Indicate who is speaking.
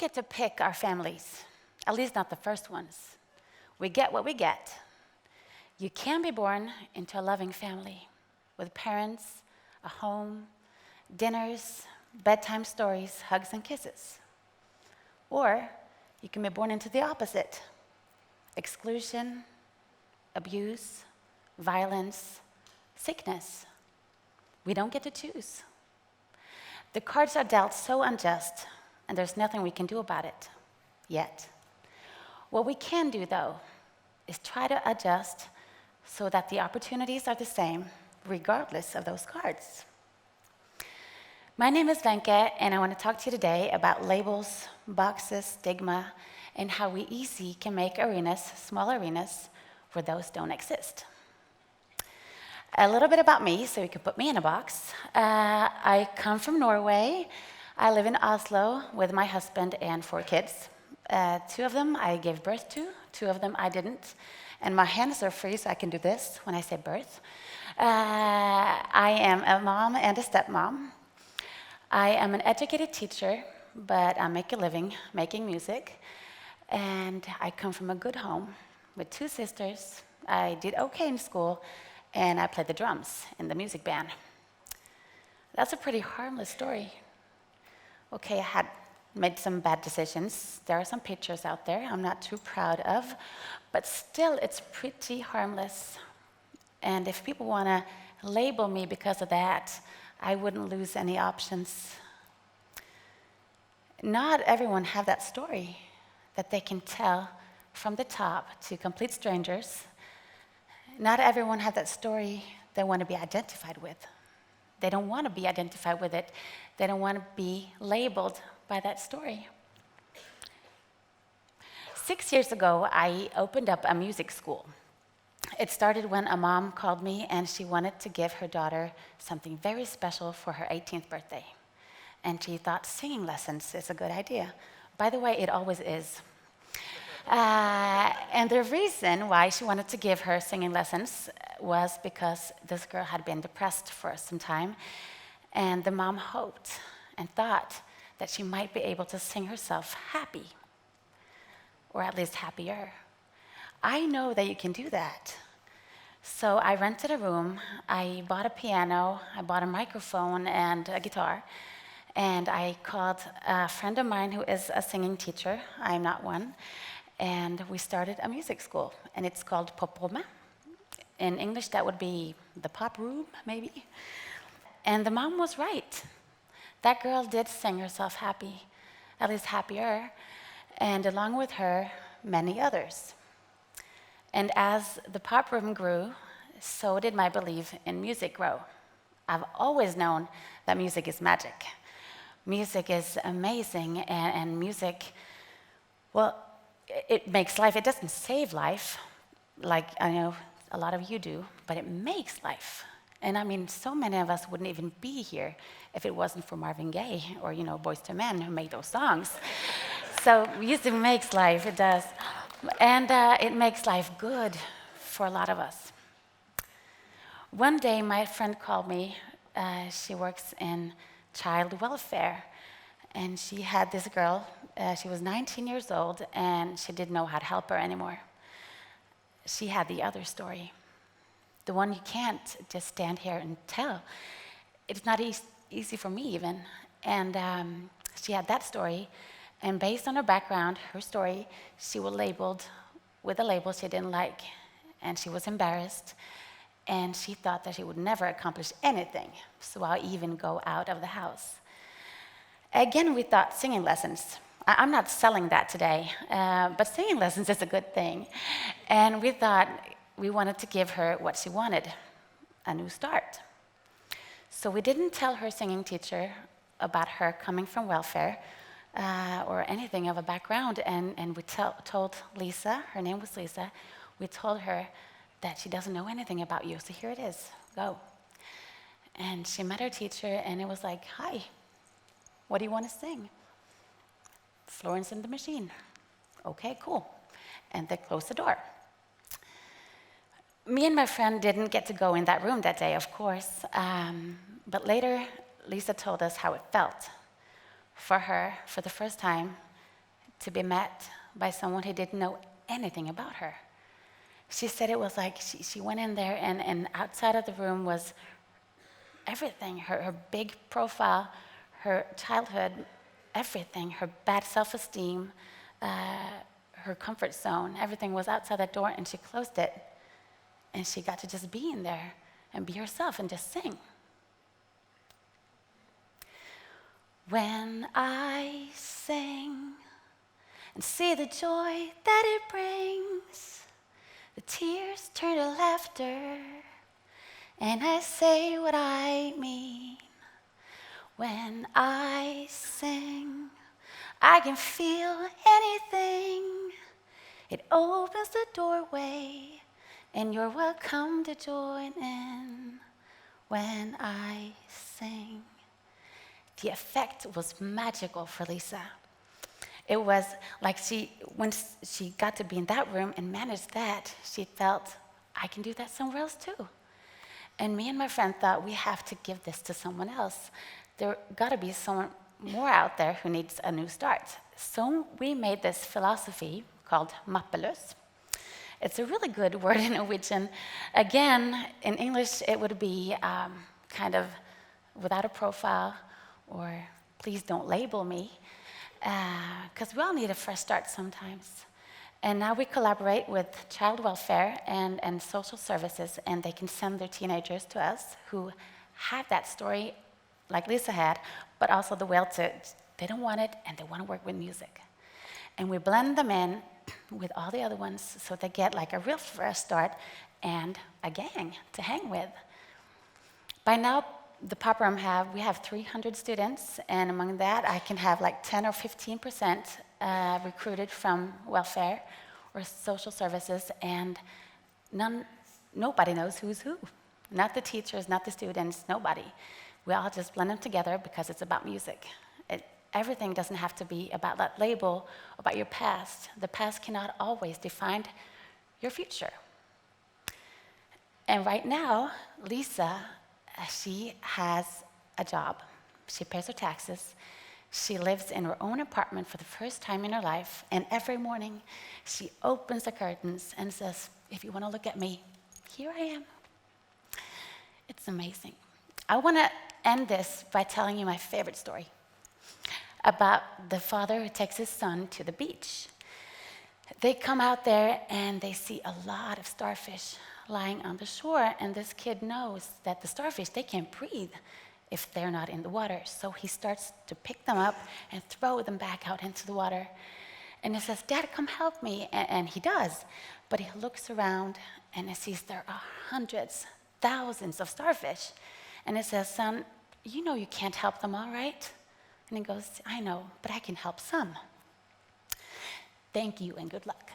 Speaker 1: get to pick our families, at least not the first ones. We get what we get. You can be born into a loving family with parents, a home, dinners, bedtime stories, hugs and kisses. Or you can be born into the opposite: exclusion, abuse, violence, sickness. We don't get to choose. The cards are dealt so unjust, and there's nothing we can do about it yet. What we can do, though, is try to adjust so that the opportunities are the same, regardless of those cards. My name is Venke, and I want to talk to you today about labels, boxes, stigma, and how we easy can make arenas, small arenas, where those don't exist. A little bit about me, so you can put me in a box. I come from Norway. I live in Oslo with my husband and 4 kids. 2 of them I gave birth to, 2 of them I didn't. And my hands are free, so I can do this when I say birth. I am a mom and a stepmom. I am an educated teacher, but I make a living making music. And I come from a good home with 2 sisters. I did okay in school, and I played the drums in the music band. That's a pretty harmless story. Okay, I had made some bad decisions. There are some pictures out there I'm not too proud of, but still it's pretty harmless. And if people want to label me because of that, I wouldn't lose any options. Not everyone have that story that they can tell from the top to complete strangers. Not everyone have that story they want to be identified with. They don't want to be identified with it. They don't want to be labeled by that story. 6 years ago, I opened up a music school. It started when a mom called me and she wanted to give her daughter something very special for her 18th birthday. And she thought singing lessons is a good idea. By the way, it always is. And the reason why she wanted to give her singing lessons was because this girl had been depressed for some time, and the mom hoped and thought that she might be able to sing herself happy, or at least happier. I know that you can do that. So I rented a room, I bought a piano, I bought a microphone and a guitar, and I called a friend of mine who is a singing teacher. I'm not one. And we started a music school, and it's called Poprommet. In English, that would be the pop room, maybe. And the mom was right. That girl did sing herself happy, at least happier, and along with her, many others. And as the pop room grew, so did my belief in music grow. I've always known that music is magic. Music is amazing, and music, well, it makes life. It doesn't save life, like I know a lot of you do, but it makes life. And I mean, so many of us wouldn't even be here if it wasn't for Marvin Gaye or, Boyz II Men who made those songs. So music makes life, it does. And it makes life good for a lot of us. One day, my friend called me. She works in child welfare. And she had this girl, she was 19 years old, and she didn't know how to help her anymore. She had the other story, the one you can't just stand here and tell. It's not easy for me even. And she had that story, and based on her background, her story, she was labeled with a label she didn't like, and she was embarrassed, and she thought that she would never accomplish anything, so why even go out of the house? Again, we thought singing lessons. I'm not selling that today, but singing lessons is a good thing. And we thought we wanted to give her what she wanted, a new start. So we didn't tell her singing teacher about her coming from welfare or anything of a background. And we told Lisa, her name was Lisa, we told her that she doesn't know anything about you, so here it is, go. And she met her teacher, and it was like, hi. What do you want to sing? Florence and the Machine. Okay, cool. And they closed the door. Me and my friend didn't get to go in that room that day, of course. But later, Lisa told us how it felt for her, for the first time, to be met by someone who didn't know anything about her. She said it was like she went in there, and outside of the room was everything, her big profile, her childhood, everything, her bad self-esteem, her comfort zone, everything was outside that door, and she closed it. And she got to just be in there and be herself and just sing. When I sing and see the joy that it brings, the tears turn to laughter, and I say what I mean. When I sing, I can feel anything. It opens the doorway, and you're welcome to join in. When I sing. The effect was magical for Lisa. It was like when she got to be in that room and manage that, she felt, I can do that somewhere else too. And me and my friend thought, we have to give this to someone else. There got to be someone more out there who needs a new start. So we made this philosophy called Mappeløs. It's a really good word in Norwegian. Again, in English, it would be kind of without a profile, or please don't label me, because we all need a fresh start sometimes. And now we collaborate with child welfare and social services, and they can send their teenagers to us who have that story like Lisa had, but also the will to, they don't want it, and they want to work with music. And we blend them in with all the other ones so they get like a real fresh start and a gang to hang with. By now, the Poprommet we have 300 students, and among that, I can have like 10 or 15% recruited from welfare or social services, and nobody knows who's who. Not the teachers, not the students, nobody. We all just blend them together because it's about music. Everything doesn't have to be about that label, about your past. The past cannot always define your future. And right now, Lisa, she has a job. She pays her taxes. She lives in her own apartment for the first time in her life. And every morning, she opens the curtains and says, if you want to look at me, here I am. It's amazing. I want to end this by telling you my favorite story about the father who takes his son to the beach. They come out there and they see a lot of starfish lying on the shore, and this kid knows that the starfish, they can't breathe if they're not in the water. So he starts to pick them up and throw them back out into the water. And he says, Dad, come help me. And he does. But he looks around and he sees there are hundreds, thousands of starfish. And he says, son, you know you can't help them all, right? And he goes, I know, but I can help some. Thank you and good luck.